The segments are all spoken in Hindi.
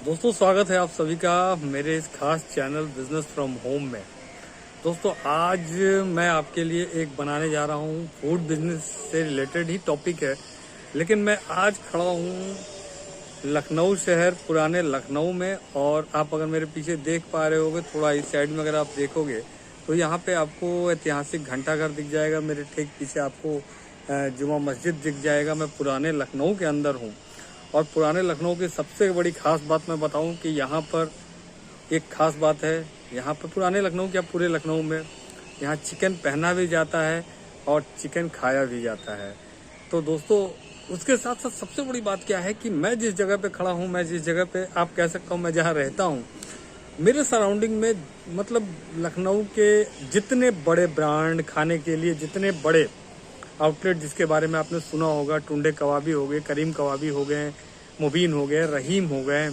दोस्तों स्वागत है आप सभी का मेरे इस खास चैनल बिजनेस फ्रॉम होम में। दोस्तों आज मैं आपके लिए एक बनाने जा रहा हूँ, फूड बिजनेस से रिलेटेड ही टॉपिक है। लेकिन मैं आज खड़ा हूँ लखनऊ शहर, पुराने लखनऊ में। और आप अगर मेरे पीछे देख पा रहे होगे, थोड़ा इस साइड में अगर आप देखोगे तो यहाँ पे आपको ऐतिहासिक घंटाघर दिख जाएगा। मेरे ठीक पीछे आपको जुमा मस्जिद दिख जाएगा। मैं पुराने लखनऊ के अंदर हूँ। और पुराने लखनऊ की सबसे बड़ी खास बात मैं बताऊं कि यहाँ पर एक खास बात है। यहाँ पर पुराने लखनऊ क्या, पूरे लखनऊ में यहाँ चिकन पहना भी जाता है और चिकन खाया भी जाता है। तो दोस्तों उसके साथ साथ सबसे बड़ी बात क्या है कि मैं जिस जगह पे खड़ा हूँ, मैं जिस जगह पे आप कह सकता हूँ मैं जहाँ रहता हूँ, मेरे सराउंडिंग में मतलब लखनऊ के जितने बड़े ब्रांड खाने के लिए, जितने बड़े आउटलेट जिसके बारे में आपने सुना होगा, टुंडे कबाबी हो गए, करीम कबाबी हो गए, मुबीन हो गए, रहीम हो गए,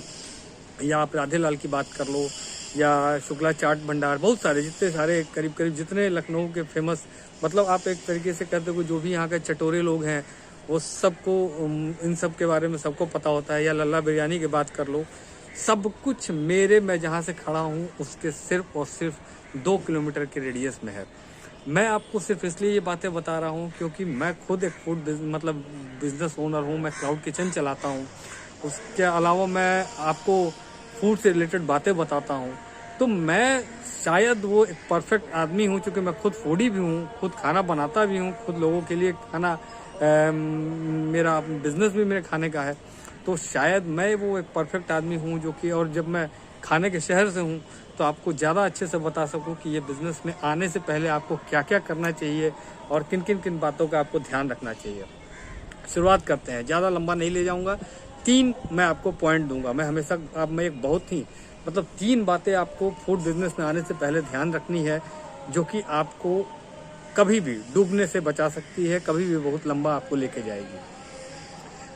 या आप राधे लाल की बात कर लो, या शुक्ला चाट भंडार, बहुत सारे जितने सारे करीब करीब जितने लखनऊ के फेमस, मतलब आप एक तरीके से कहते हो जो भी यहाँ के चटोरे लोग हैं वो सबको इन सब के बारे में सबको पता होता है। या लल्ला बिरयानी की बात कर लो, सब कुछ मेरे मैं जहाँ से खड़ा हूँ उसके सिर्फ और सिर्फ 2 किलोमीटर के रेडियस में है। मैं आपको सिर्फ इसलिए ये बातें बता रहा हूँ क्योंकि मैं खुद एक फूड मतलब बिजनेस ओनर हूँ। मैं क्लाउड किचन चलाता हूँ। उसके अलावा मैं आपको फूड से रिलेटेड बातें बताता हूँ। तो मैं शायद वो एक परफेक्ट आदमी हूँ, क्योंकि मैं खुद फूडी भी हूँ, खुद खाना बनाता भी हूँ, खुद लोगों के लिए खाना मेरा बिजनेस भी मेरे खाने का है। तो शायद मैं वो एक परफेक्ट आदमी हूँ जो कि, और जब मैं खाने के शहर से हूँ तो आपको ज़्यादा अच्छे से बता सकूँ कि ये बिज़नेस में आने से पहले आपको क्या क्या करना चाहिए और किन किन किन बातों का आपको ध्यान रखना चाहिए। शुरुआत करते हैं, ज़्यादा लंबा नहीं ले जाऊँगा। 3 मैं आपको पॉइंट दूंगा। मैं हमेशा मैं एक बहुत ही 3 बातें आपको फूड बिजनेस में आने से पहले ध्यान रखनी है, जो कि आपको कभी भी डूबने से बचा सकती है, कभी भी बहुत लंबा आपको लेके जाएगी।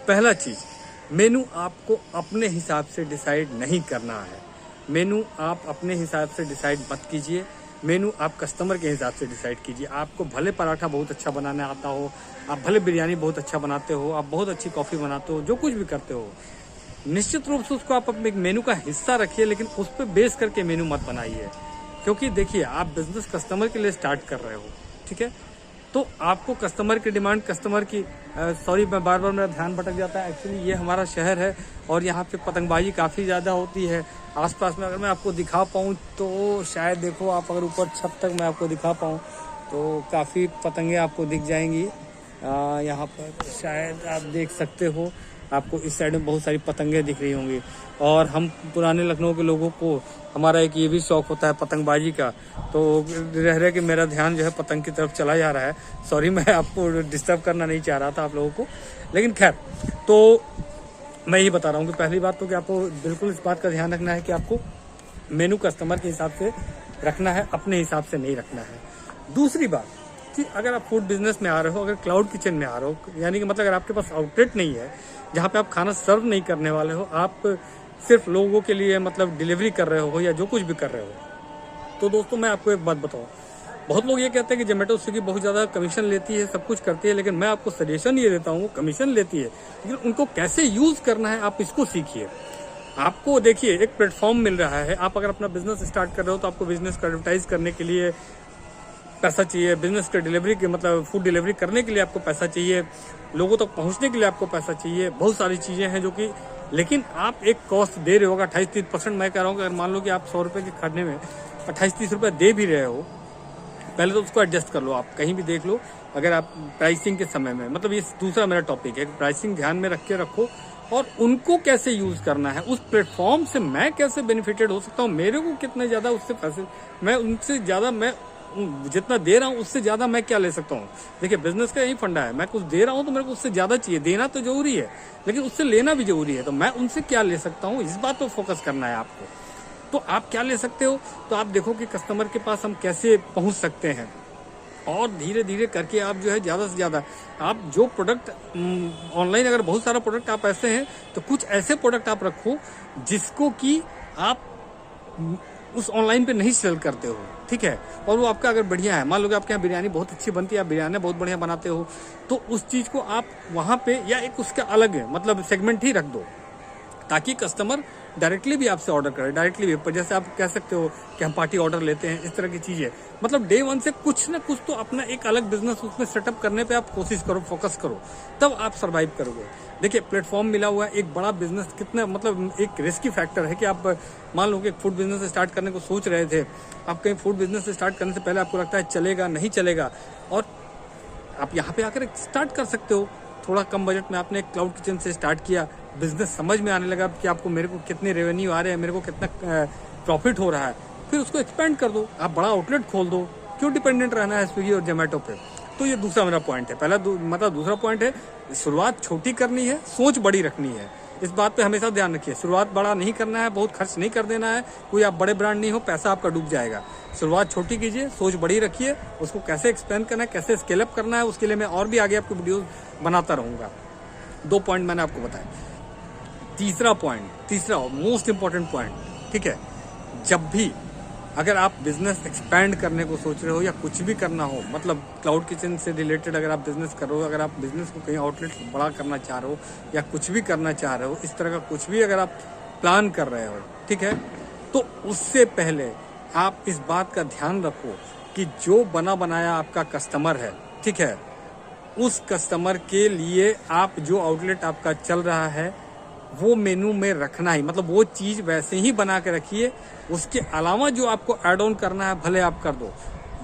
पहला चीज़, मेनू आपको अपने हिसाब से डिसाइड नहीं करना है। मेनू आप अपने हिसाब से डिसाइड मत कीजिए। मेनू आप कस्टमर के हिसाब से डिसाइड कीजिए। आपको भले पराठा बहुत अच्छा बनाने आता हो, आप भले बिरयानी बहुत अच्छा बनाते हो, आप बहुत अच्छी कॉफ़ी बनाते हो, जो कुछ भी करते हो, निश्चित रूप से उसको आप अपने एक मेनू का हिस्सा रखिए, लेकिन उस पर बेस करके मेनू मत बनाइए। क्योंकि देखिए, आप बिजनेस कस्टमर के लिए स्टार्ट कर रहे हो, ठीक है? तो आपको कस्टमर की डिमांड, कस्टमर की सॉरी मैं बार बार मेरा ध्यान भटक जाता है। एक्चुअली ये हमारा शहर है और यहाँ पे पतंगबाजी काफ़ी ज़्यादा होती है। आसपास में अगर मैं आपको दिखा पाऊँ तो शायद, देखो आप अगर ऊपर छत तक मैं आपको दिखा पाऊँ तो काफ़ी पतंगे आपको दिख जाएंगी। यहाँ पर शायद आप देख सकते हो, आपको इस साइड में बहुत सारी पतंगे दिख रही होंगी। और हम पुराने लखनऊ के लोगों को, हमारा एक ये भी शौक होता है पतंगबाजी का। तो रह रहे कि मेरा ध्यान जो है पतंग की तरफ चला जा रहा है। सॉरी, मैं आपको डिस्टर्ब करना नहीं चाह रहा था आप लोगों को, लेकिन खैर। तो मैं ये बता रहा हूँ कि पहली बात तो कि आपको बिल्कुल इस बात का ध्यान रखना है कि आपको मेनू कस्टमर के हिसाब से रखना है, अपने हिसाब से नहीं रखना है। दूसरी बात कि अगर आप फूड बिजनेस में आ रहे हो, अगर क्लाउड किचन में आ रहे हो, यानी कि मतलब अगर आपके पास आउटलेट नहीं है जहाँ पे आप खाना सर्व नहीं करने वाले हो, आप सिर्फ लोगों के लिए मतलब डिलीवरी कर रहे हो या जो कुछ भी कर रहे हो, तो दोस्तों मैं आपको एक बात बताऊँ। बहुत लोग ये कहते हैं कि जोमेटो स्विगी बहुत ज़्यादा कमीशन लेती है, सब कुछ करती है, लेकिन मैं आपको सजेशन ये देता हूँ, वो कमीशन लेती है लेकिन उनको कैसे यूज़ करना है आप इसको सीखिए। आपको देखिए, एक प्लेटफॉर्म मिल रहा है। आप अगर अपना बिजनेस स्टार्ट कर रहे हो तो आपको बिजनेस को एडवर्टाइज करने के लिए पैसा चाहिए, बिजनेस के डिलीवरी के मतलब फूड डिलीवरी करने के लिए आपको पैसा चाहिए, लोगों तक पहुंचने के लिए आपको पैसा चाहिए, बहुत सारी चीज़ें हैं जो कि, लेकिन आप एक कॉस्ट दे रहे होगा 28-30%। मैं कह रहा हूँ कि अगर मान लो कि आप 100 रुपये के खाने में 28-30 रुपये दे भी रहे हो, पहले तो उसको एडजस्ट कर लो। आप कहीं भी देख लो, अगर आप प्राइसिंग के समय में, मतलब ये दूसरा मेरा टॉपिक है, प्राइसिंग ध्यान में रख के रखो और उनको कैसे यूज़ करना है, उस प्लेटफॉर्म से मैं कैसे बेनिफिटेड हो सकता हूँ, मेरे को कितने ज़्यादा उससे पैसे, मैं उनसे ज़्यादा, मैं जितना दे रहा हूँ उससे ज़्यादा मैं क्या ले सकता हूँ। देखिए, बिजनेस का यही फंडा है, मैं कुछ दे रहा हूँ तो मेरे को उससे ज़्यादा चाहिए। देना तो जरूरी है लेकिन उससे लेना भी जरूरी है। तो मैं उनसे क्या ले सकता हूँ, इस बात पर फोकस करना है आपको। तो आप क्या ले सकते हो, तो आप देखो कि कस्टमर के पास हम कैसे पहुँच सकते हैं, और धीरे धीरे करके आप जो है ज़्यादा से ज़्यादा आप जो प्रोडक्ट ऑनलाइन, अगर बहुत सारा प्रोडक्ट आप ऐसे हैं तो कुछ ऐसे प्रोडक्ट आप रखो जिसको कि आप उस ऑनलाइन पे नहीं सेल करते हो, ठीक है? और वो आपका अगर बढ़िया है, मान लो कि आपके यहाँ बिरयानी बहुत अच्छी बनती है, आप बिरयानी बहुत बढ़िया बनाते हो, तो उस चीज़ को आप वहाँ पे या एक उसका अलग है मतलब सेगमेंट ही रख दो, ताकि कस्टमर डायरेक्टली भी आपसे ऑर्डर करे, डायरेक्टली भी। पर जैसे आप कह सकते हो कि हम पार्टी ऑर्डर लेते हैं, इस तरह की चीजें, मतलब डे वन से कुछ ना कुछ तो अपना एक अलग बिजनेस उसमें सेटअप करने पे आप कोशिश करो, फोकस करो, तब आप सर्वाइव करोगे। देखिए प्लेटफॉर्म मिला हुआ है, एक बड़ा बिजनेस कितना मतलब एक रिस्की फैक्टर है कि आप मान लो कि एक फूड बिजनेस स्टार्ट करने को सोच रहे थे, आप कहीं फूड बिजनेस स्टार्ट करने से पहले आपको लगता है चलेगा नहीं चलेगा, और आप यहाँ पे आकर स्टार्ट कर सकते हो। थोड़ा कम बजट में आपने एक क्लाउड किचन से स्टार्ट किया, बिजनेस समझ में आने लगा कि आपको मेरे को कितने रेवेन्यू आ रहे हैं, मेरे को कितना प्रॉफिट हो रहा है, फिर उसको एक्सपेंड कर दो, आप बड़ा आउटलेट खोल दो, क्यों डिपेंडेंट रहना है स्विगी और जोमेटो पे। तो ये दूसरा मेरा पॉइंट है। पहला मतलब दूसरा पॉइंट है, शुरुआत छोटी करनी है, सोच बड़ी रखनी है। इस बात पे हमेशा ध्यान रखिए, शुरुआत बड़ा नहीं करना है, बहुत खर्च नहीं कर देना है, कोई आप बड़े ब्रांड नहीं हो, पैसा आपका डूब जाएगा। शुरुआत छोटी कीजिए, सोच बड़ी रखिए, उसको कैसे एक्सपेंड करना है, कैसे स्केल अप करना है, उसके लिए मैं और भी आगे आपको वीडियो बनाता रहूंगा। 2 पॉइंट मैंने आपको बताया। तीसरा मोस्ट इंपॉर्टेंट पॉइंट, ठीक है, जब भी अगर आप बिजनेस एक्सपैंड करने को सोच रहे हो या कुछ भी करना हो, मतलब क्लाउड किचन से रिलेटेड अगर आप बिजनेस कर रहे हो, अगर आप बिजनेस को कहीं आउटलेट बड़ा करना चाह रहे हो या कुछ भी करना चाह रहे हो, इस तरह का कुछ भी अगर आप प्लान कर रहे हो, ठीक है, तो उससे पहले आप इस बात का ध्यान रखो कि जो बना बनाया आपका कस्टमर है, ठीक है, उस कस्टमर के लिए आप जो आउटलेट आपका चल रहा है वो मेनू में रखना ही, मतलब वो चीज वैसे ही बना के रखिए। उसके अलावा जो आपको ऐड ऑन करना है भले आप कर दो।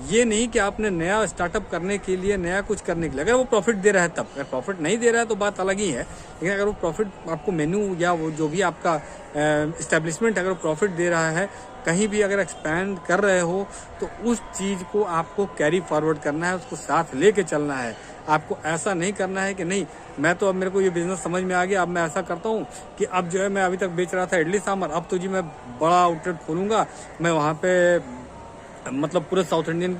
ये नहीं कि आपने नया स्टार्टअप करने के लिए, नया कुछ करने के लिए, अगर वो प्रॉफिट दे रहा है तब, अगर प्रॉफिट नहीं दे रहा है तो बात अलग ही है। लेकिन अगर वो प्रॉफिट आपको मेन्यू या वो जो भी आपका इस्टेब्लिशमेंट अगर वो प्रॉफिट दे रहा है, कहीं भी अगर एक्सपैंड कर रहे हो, तो उस चीज को आपको कैरी फॉरवर्ड करना है, उसको साथ लेके चलना है। आपको ऐसा नहीं करना है कि नहीं मैं तो अब मेरे को ये बिजनेस समझ में आ गया, अब मैं ऐसा करता हूँ कि अब जो है मैं अभी तक बेच रहा था इडली सांभर, अब तो जी मैं बड़ा आउटलेट खोलूंगा, मैं वहाँ पे मतलब पूरे साउथ इंडियन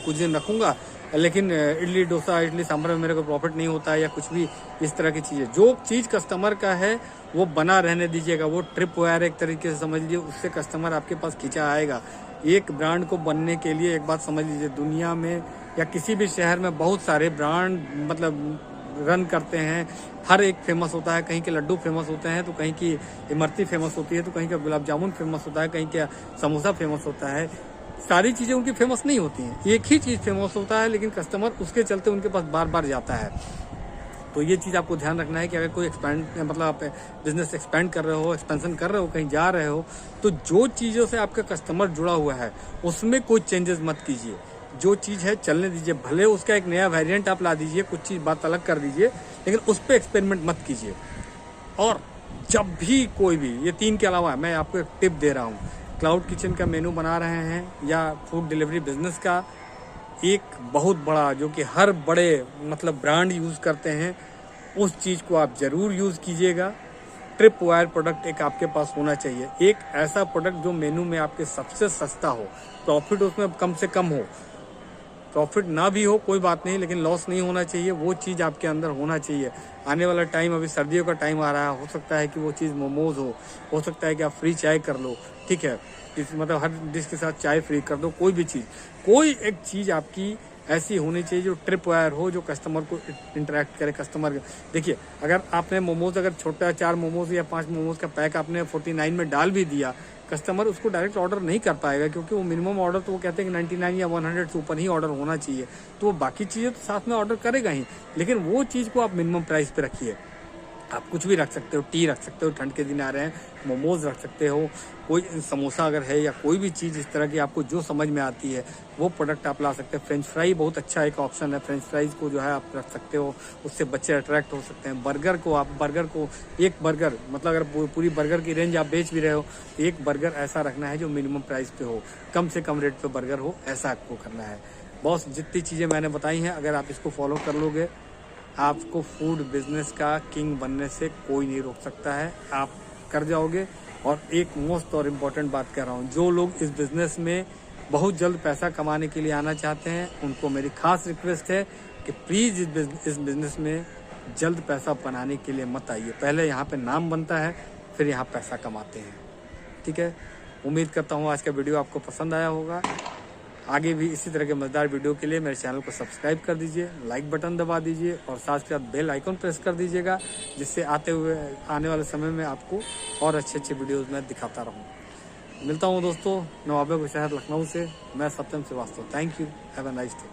कुजीन रखूंगा, लेकिन इडली डोसा इडली सांभर में मेरे को प्रॉफिट नहीं होता है, या कुछ भी इस तरह की चीजें। जो चीज कस्टमर का है वो बना रहने दीजिएगा। वो ट्रिप वायर एक तरीके से समझ लीजिए, उससे कस्टमर आपके पास खींचा आएगा। एक ब्रांड को बनने के लिए एक बात समझ लीजिए, दुनिया में या किसी भी शहर में बहुत सारे ब्रांड मतलब रन करते हैं। हर एक फेमस होता है, कहीं के लड्डू फेमस होते हैं तो कहीं की इमरती फेमस होती है, तो कहीं का गुलाब जामुन फेमस होता है, कहीं का समोसा फेमस होता है। सारी चीजें उनकी फेमस नहीं होती हैं, एक ही चीज फेमस होता है, लेकिन कस्टमर उसके चलते उनके पास बार बार जाता है। तो ये चीज आपको ध्यान रखना है कि अगर कोई एक्सपैंड मतलब आप बिजनेस एक्सपैंड कर रहे हो, एक्सपेंशन कर रहे हो, कहीं जा रहे हो, तो जो चीजों से आपका कस्टमर जुड़ा हुआ है उसमें कोई चेंजेस मत कीजिए। जो चीज है चलने दीजिए, भले उसका एक नया वेरिएंट आप ला दीजिए, कुछ चीज बात अलग कर दीजिए, लेकिन उस पर एक्सपेरिमेंट मत कीजिए। और जब भी कोई भी, ये 3 के अलावा मैं आपको एक टिप दे रहा हूँ, क्लाउड किचन का मेनू बना रहे हैं या फूड डिलीवरी बिजनेस का, एक बहुत बड़ा जो कि हर बड़े मतलब ब्रांड यूज करते हैं, उस चीज को आप जरूर यूज कीजिएगा। ट्रिप वायर प्रोडक्ट एक आपके पास होना चाहिए, एक ऐसा प्रोडक्ट जो मेनू में आपके सबसे सस्ता हो, प्रॉफिट उसमें कम से कम हो, प्रॉफिट ना भी हो कोई बात नहीं, लेकिन लॉस नहीं होना चाहिए, वो चीज़ आपके अंदर होना चाहिए। आने वाला टाइम, अभी सर्दियों का टाइम आ रहा है, हो सकता है कि वो चीज़ मोमोज हो सकता है कि आप फ्री चाय कर लो, ठीक है, मतलब हर डिश के साथ चाय फ्री कर दो, कोई भी चीज़, कोई एक चीज़ आपकी ऐसी होनी चाहिए जो ट्रिप वायर हो, जो कस्टमर को इंटरेक्ट करे। कस्टमर देखिए, अगर आपने मोमोज, अगर छोटा 4 मोमोज या 5 मोमोज का पैक आपने 49 में डाल भी दिया, कस्टमर उसको डायरेक्ट ऑर्डर नहीं कर पाएगा, क्योंकि वो मिनिमम ऑर्डर तो वो कहते हैं कि 99 या 100 से ऊपर ही ऑर्डर होना चाहिए, तो वो बाकी चीज़ें तो साथ में ऑर्डर करेगा ही, लेकिन वो चीज़ को आप मिनिमम प्राइस पे रखिए। आप कुछ भी रख सकते हो, टी रख सकते हो, ठंड के दिन आ रहे हैं, मोमोज रख सकते हो, कोई समोसा अगर है या कोई भी चीज़ इस तरह की आपको जो समझ में आती है वो प्रोडक्ट आप ला सकते हैं। फ्रेंच फ्राई बहुत अच्छा एक ऑप्शन है, फ्रेंच फ्राइज को जो है आप रख सकते हो, उससे बच्चे अट्रैक्ट हो सकते हैं। बर्गर को एक बर्गर मतलब अगर पूरी बर्गर की रेंज आप बेच भी रहे हो, तो एक बर्गर ऐसा रखना है जो मिनिमम प्राइस पे हो, कम से कम रेट पे बर्गर हो, ऐसा आपको करना है। बॉस, जितनी चीज़ें मैंने बताई हैं, अगर आप इसको फॉलो कर लोगे, आपको फूड बिजनेस का किंग बनने से कोई नहीं रोक सकता है, आप कर जाओगे। और एक मोस्ट और इम्पोर्टेंट बात कह रहा हूँ, जो लोग इस बिजनेस में बहुत जल्द पैसा कमाने के लिए आना चाहते हैं, उनको मेरी खास रिक्वेस्ट है कि प्लीज़ इस बिजनेस में जल्द पैसा बनाने के लिए मत आइए। पहले यहाँ पे नाम बनता है, फिर यहाँ पैसा कमाते हैं, ठीक है। उम्मीद करता हूँ आज का वीडियो आपको पसंद आया होगा। आगे भी इसी तरह के मजेदार वीडियो के लिए मेरे चैनल को सब्सक्राइब कर दीजिए, लाइक बटन दबा दीजिए और साथ के साथ बेल आइकन प्रेस कर दीजिएगा, जिससे आने वाले समय में आपको और अच्छे वीडियोज़ में दिखाता रहूँ। मिलता हूँ दोस्तों नवाबे को शहर लखनऊ से। मैं Satyam Srivastava. Thank you. Have a nice day.